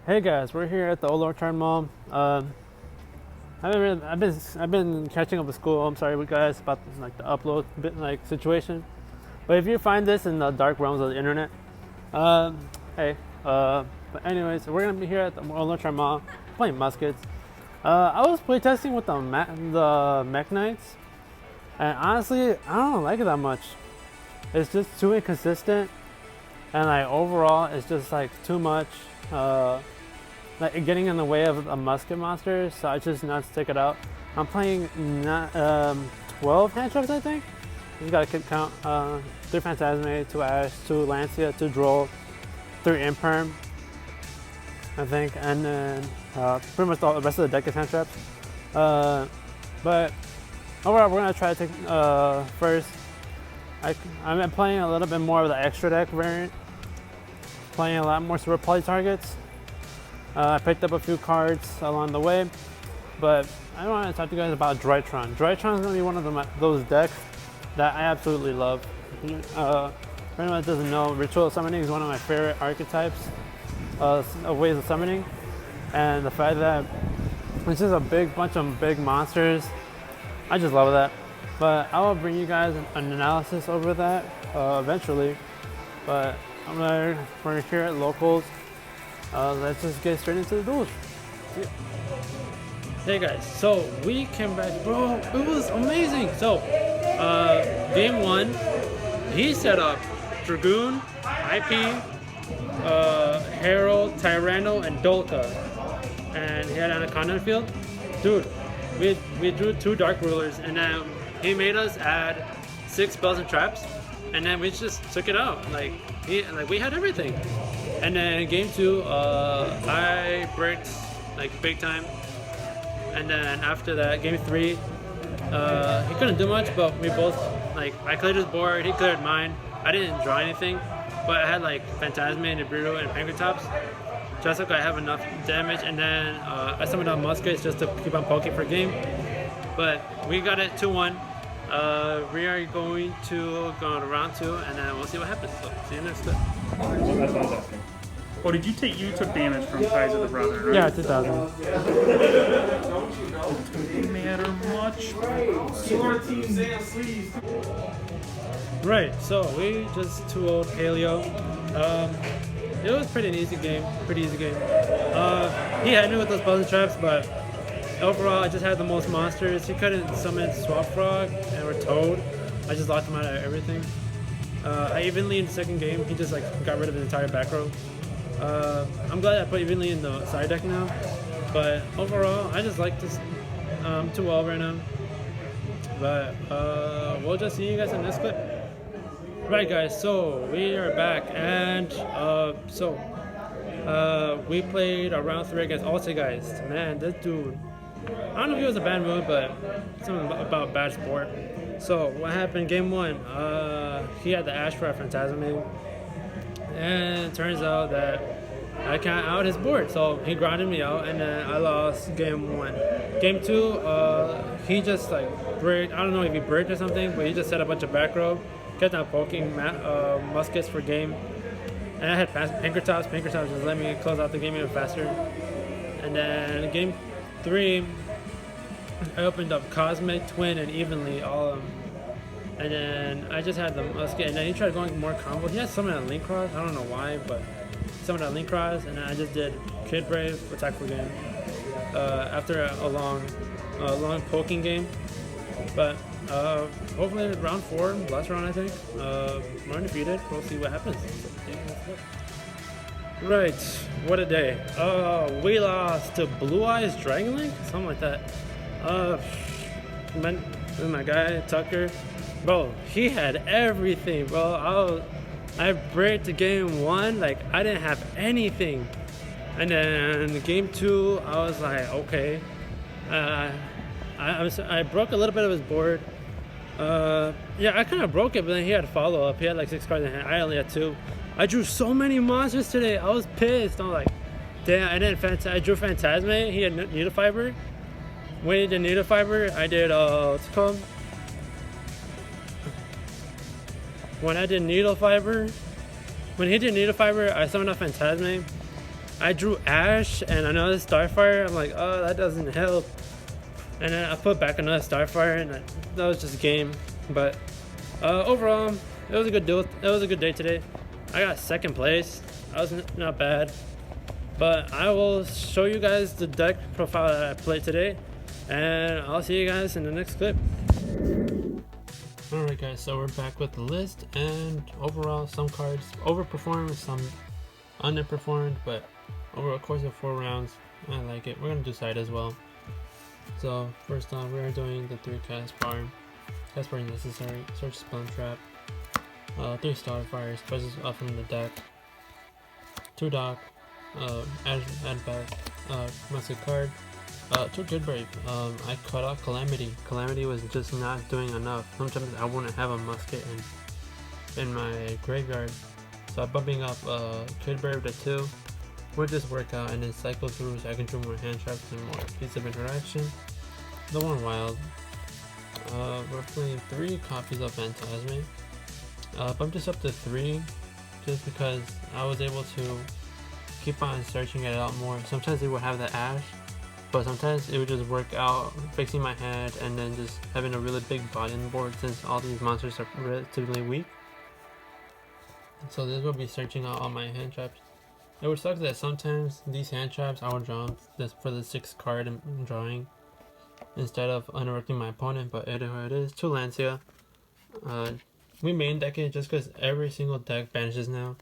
Hey guys, we're here at the Old Orchard Mall. I've been catching up with school. I'm sorry, guys, about like the upload bit like situation. But if you find this in the dark realms of the internet, um, hey. But anyways, we're gonna be here at the Old Orchard Mall playing muskets. I was playtesting with the Mech Knights, and honestly, I don't like it that much. It's just too inconsistent, and like overall, it's just like too much. Like getting in the way of a musket monster, so I just not stick it out. I'm playing 12 hand traps, I think. You gotta keep count. 3 Phantasme, 2 Ash, 2 Lancia, 2 Droll, 3 Imperm, I think, and then pretty much the rest of the deck is hand traps. But overall, we're gonna try to take first. I'm playing a little bit more of the extra deck variant, playing a lot more super poly targets. I picked up a few cards along the way, but I want to talk to you guys about Drytron. Drytron is going to be one of those decks that I absolutely love. For anyone that doesn't know, Ritual Summoning is one of my favorite archetypes of ways of summoning, and the fact that it's just a big bunch of big monsters, I just love that. But I will bring you guys an analysis over that eventually, but we're here at Locals. Let's just get straight into the duels. Hey guys, so we came back, bro. It was amazing. So, game 1, he set up Dragoon, IP, Herald, Tyranno, and Dolka, and he had Anaconda in the field. Dude, we drew 2 Dark Rulers, and then he made us add 6 spells and traps, and then we just took it out. Like we had everything. And then game 2, I bricked like big time. And then after that, game 3, he couldn't do much, but we both I cleared his board, he cleared mine. I didn't draw anything, but I had like Phantasme and Nibiru and Pankratops. Just like I have enough damage, and then I summoned out Muskets just to keep on poking for game. But we got it 2-1. We are going to go to round 2, and then we'll see what happens. So see you next time. That's what I was asking. Oh, you took damage from Ties of the Brother, right? Yeah, 2000. Didn't matter much. Right, so we just 2-0 Paleo. It was pretty easy game. He had me with those buzzer traps, but overall I just had the most monsters. He couldn't summon Swap Frog or Toad. I just locked him out of everything. I evenly in the second game, he just got rid of his entire back row. I'm glad I put evenly in the side deck now, but overall I just like this too well right now. But we'll just see you guys in the next clip. Right guys, so we are back, and we played a round 3 against Alta guys. Man, this dude, I don't know if he was in a bad mood, but something about bad sport. So what happened game 1, he had the Ash for a Phantasme, and it turns out that I can't out his board, so he grounded me out, and then I lost game 1. Game 2, he just bricked. I don't know if he bricked or something, but he just set a bunch of back row, kept on poking muskets for game, and I had Pankratops. Pankratops just let me close out the game even faster. And then game 3, I opened up Cosmic, Twin, and Evenly, all of them. And then I just had the musket, and then he tried going more combo. He had someone at Link Cross, I don't know why, but someone at Link Cross, and then I just did Kid Brave, attack for game. After a long poking game. But hopefully round 4, last round I think, we're undefeated. We'll see what happens. Right, what a day. We lost to Blue Eyes Dragon Link? Something like that. My guy, Tucker, bro, he had everything, bro. I bricked to game 1, I didn't have anything. And then game 2, I was like, okay. I broke a little bit of his board. Yeah, I kind of broke it, but then he had follow-up. He had 6 cards in hand. I only had 2. I drew so many monsters today. I was pissed. I'm like, damn. I drew Phantasme. He had Needle Fiber. When he did Needle Fiber, I did, what's it called? When he did Needle Fiber, I summoned a Phantasme. I drew Ash and another Starfire. I'm like, oh, that doesn't help. And then I put back another Starfire, and that was just a game. But overall, it was a good deal. It was a good day today. I got second place. I was not bad. But I will show you guys the deck profile that I played today, and I'll see you guys in the next clip. Alright guys, so we're back with the list, and overall some cards overperformed, some underperformed, but over a course of 4 rounds, I like it. We're going to do side as well. So first off, we're doing the 3 cast bar. Cast bar is necessary. Search Spell Trap. 3 Starfires, specials up from the deck. 2 Dock. Add back. Musket card. 2 Good Brave. I cut off Calamity. Calamity was just not doing enough. Sometimes I wouldn't have a musket in my graveyard. So I'm bumping up Kid Brave to 2. Would just work out and then cycle through so I can do more hand traps and more piece of interaction. The one wild. We're playing 3 copies of Phantasme. Bumped this up to 3 just because I was able to keep on searching it out more. Sometimes it would have the Ash, but sometimes it would just work out fixing my hand and then just having a really big body on the board since all these monsters are relatively weak. So this will be searching out all my hand traps. It would suck that sometimes these hand traps I would draw this for the 6th card I'm drawing instead of interrupting my opponent, but anyway it is 2 Lancia. We main deck it just because every single deck banishes now.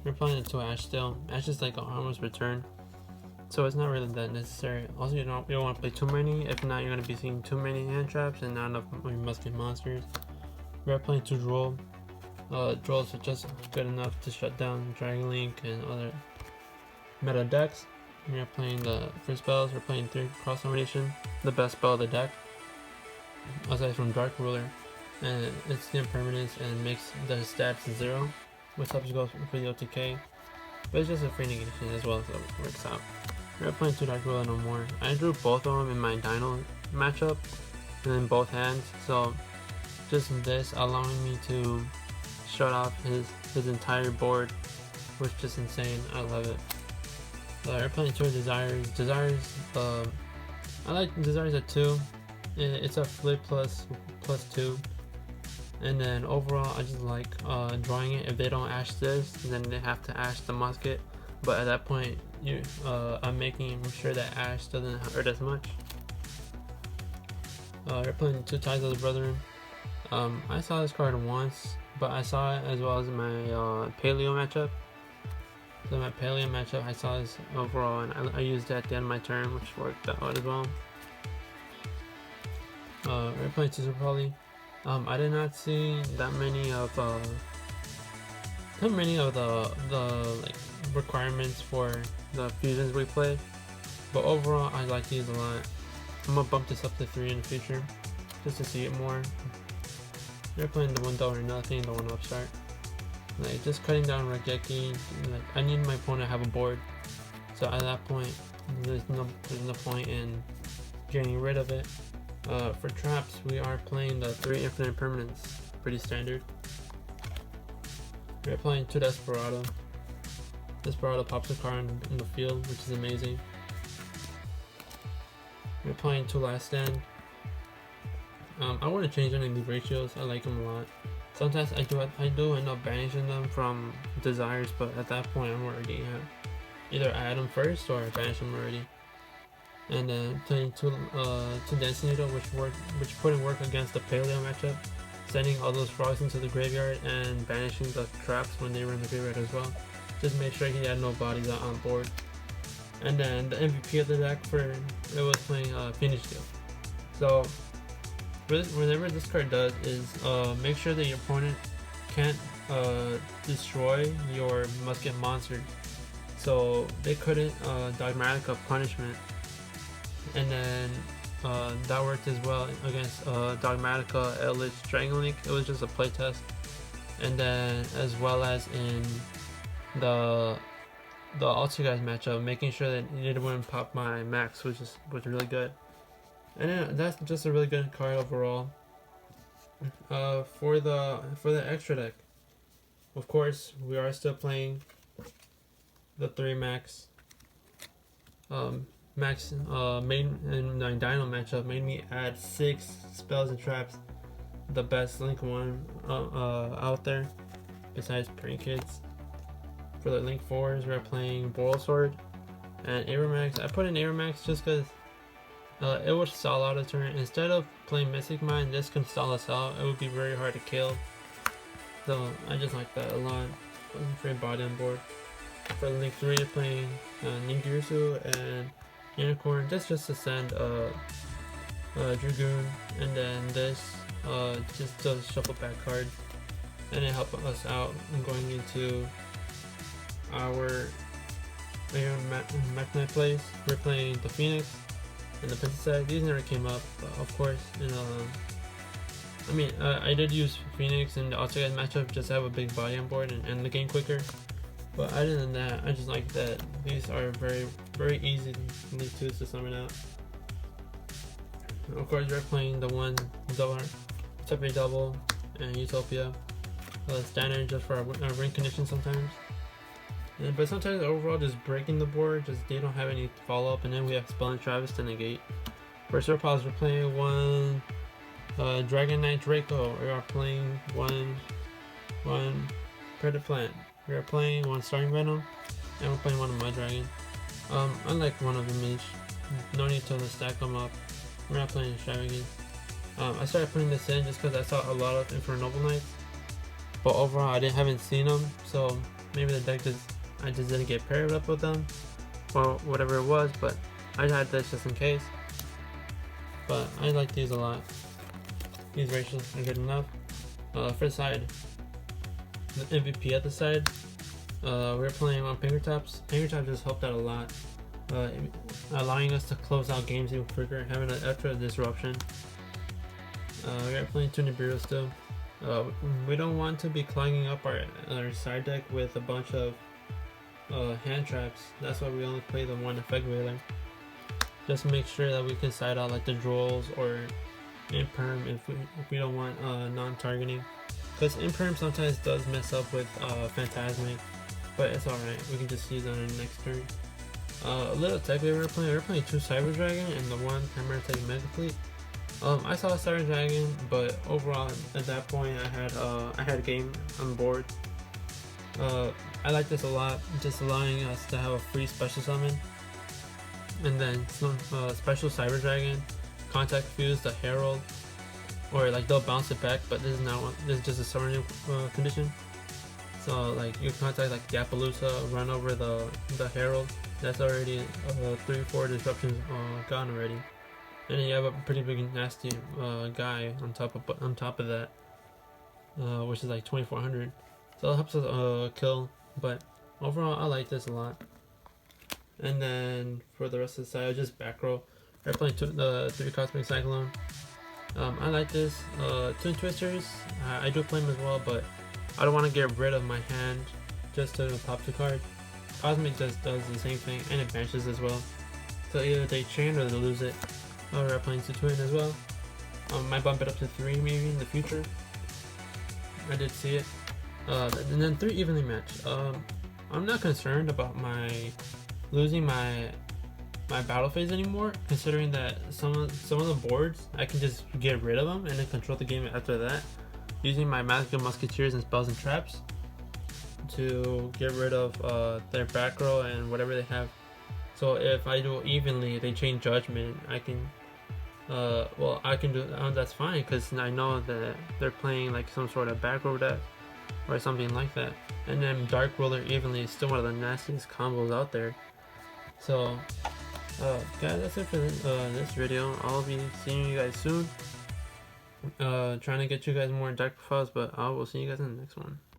We're playing it to Ash still. Ash is like an almost return, so it's not really that necessary. Also, you don't want to play too many. If not, you're going to be seeing too many hand traps and not enough musket monsters. We're playing 2 Droll. Drolls are just good enough to shut down Dragon Link and other meta decks. We're playing for spells, we're playing 3 Cross Domination, the best spell of the deck, aside from Dark Ruler. And it's the impermanence and makes the stats 0, which helps you go for the OTK. But it's just a free negation as well, so it works out. We're playing 2 Dark Ruler no more. I drew both of them in my Dino matchup, and in both hands, so just this allowing me to shut off his entire board, which is just insane. I love it. We're playing 2 Desires. Desires, I like Desires at 2. It's a flip plus 2. And then overall, I just like drawing it. If they don't ash this, then they have to ash the musket. But at that point, I'm making sure that ash doesn't hurt as much. We're playing 2 Ties of the Brethren. I saw this card once, but I saw it as well as my Paleo matchup. So my Paleo matchup, I saw this overall, and I used it at the end of my turn, which worked out as well. We're playing 2 Super Poly. I did not see that many of the like requirements for the fusions we play, but overall I like these a lot. I'm gonna bump this up to 3 in the future just to see it more. They're playing the 1 Double or Nothing, the 1 Upstart. Like just cutting down Regeki. Like I need my opponent to have a board, so at that point there's no point in getting rid of it. For traps, we are playing the 3 Infinite Permanents, pretty standard. We're playing 2 Desperado. Desperado pops a card in the field, which is amazing. We're playing 2 Last Stand. I want to change any of these ratios. I like them a lot. Sometimes I do end up banishing them from Desires, but at that point I'm already either add them first or banish them already. And then playing 2 Dancing Needle, which couldn't work against the Paleo matchup, sending all those frogs into the graveyard and banishing the traps when they were in the graveyard as well. Just made sure he had no bodies out on board. And then the MVP of the deck it was playing Finish Deal. So whatever this card does is make sure that your opponent can't destroy your musket monster. So they couldn't Dogmatica Punishment. And then that worked as well against Dogmatica Eldritch Dragon Link. It was just a playtest. And then as well as in the Alter Guys matchup, making sure that it wouldn't pop my max, which was really good. And then that's just a really good card overall. For the extra deck, of course, we are still playing the 3 max main and my Dino matchup made me add 6 spells and traps, the best Link one out there besides Prank Kids. For the Link 4s, we're playing Boral Sword and Aeromax. I put in Aeromax just because it would stall out a turn. Instead of playing Mystic Mine, this can stall us out. It would be very hard to kill. So I just like that a lot. For body on board. For Link 3, playing Yugioh and Unicorn. This just to send Dragoon, and then this just to shuffle back cards, and it help us out in going into our Mech Knight plays. We're playing the Phoenix and the Princess. These never came up, but of course, I did use Phoenix in the Ultra matchup just to have a big body on board and end the game quicker. But other than that, I just like that these are very, very easy to summon out. Of course, we're playing the one separate double and Utopia. Standard just for our ring condition sometimes. But sometimes overall just breaking the board, just they don't have any follow up, and then we have Spell and Travis to negate. For Sword Pals, we're playing one Dragon Knight Draco. We are playing one Predator Plant. We are playing one Starting Venom, and we're playing one Mud Dragon. I like one of them each. No need to stack them up. We're not playing Extravagant. I started putting this in just because I saw a lot of Infernoble Knights, but overall I haven't seen them, so maybe the deck I just didn't get paired up with them, or whatever it was. But I had this just in case. But I like these a lot. These ratios are good enough. For the side, the MVP at the side, we're playing on Pinkertops. Pinkertops just helped out a lot, allowing us to close out games even quicker, having an extra disruption. We're playing two Nibiru still. We don't want to be clogging up our side deck with a bunch of hand traps. That's why we only play the one effect whaler. Just make sure that we can side out like the Drolls or Imperm if we don't want non-targeting. Because Imperm sometimes does mess up with Phantasmic, but it's alright. We can just use it on the next turn. A little tech we were playing two Cyber Dragon and the one Hammer Tech Mega Fleet. I saw a Cyber Dragon, but overall at that point I had a game on board. I like this a lot, just allowing us to have a free special summon, and then some special Cyber Dragon, Contact Fuse the Herald, or like they'll bounce it back, but this is not one. This is just a summoning condition. So like you contact like the Appaloosa, run over the Herald. That's already 3-4 disruptions gone already, and then you have a pretty big nasty guy on top of that, which is like 2400. So it helps us kill. But overall, I like this a lot. And then for the rest of the side, I just back row. We're playing the 3 Cosmic Cyclone. I like this. Twin Twisters, I do play them as well, but I don't want to get rid of my hand just to pop 2 cards. Cosmic just does the same thing, and it banishes as well. So either they chain or they lose it. We're playing to twin as well. Might bump it up to 3 maybe in the future. I did see it. And then 3 evenly matched. I'm not concerned about losing my battle phase anymore, considering that some of the boards I can just get rid of them and then control the game after that, using my Magical Musketeers and Spells and Traps to get rid of their back row and whatever they have. So if I do evenly, they chain Judgment, I can I can do that's fine, because I know that they're playing like some sort of back row deck or something like that. And then Dark Roller evenly is still one of the nastiest combos out there. So guys, that's it for this video. I'll be seeing you guys soon, trying to get you guys more deck profiles, but I will see you guys in the next one.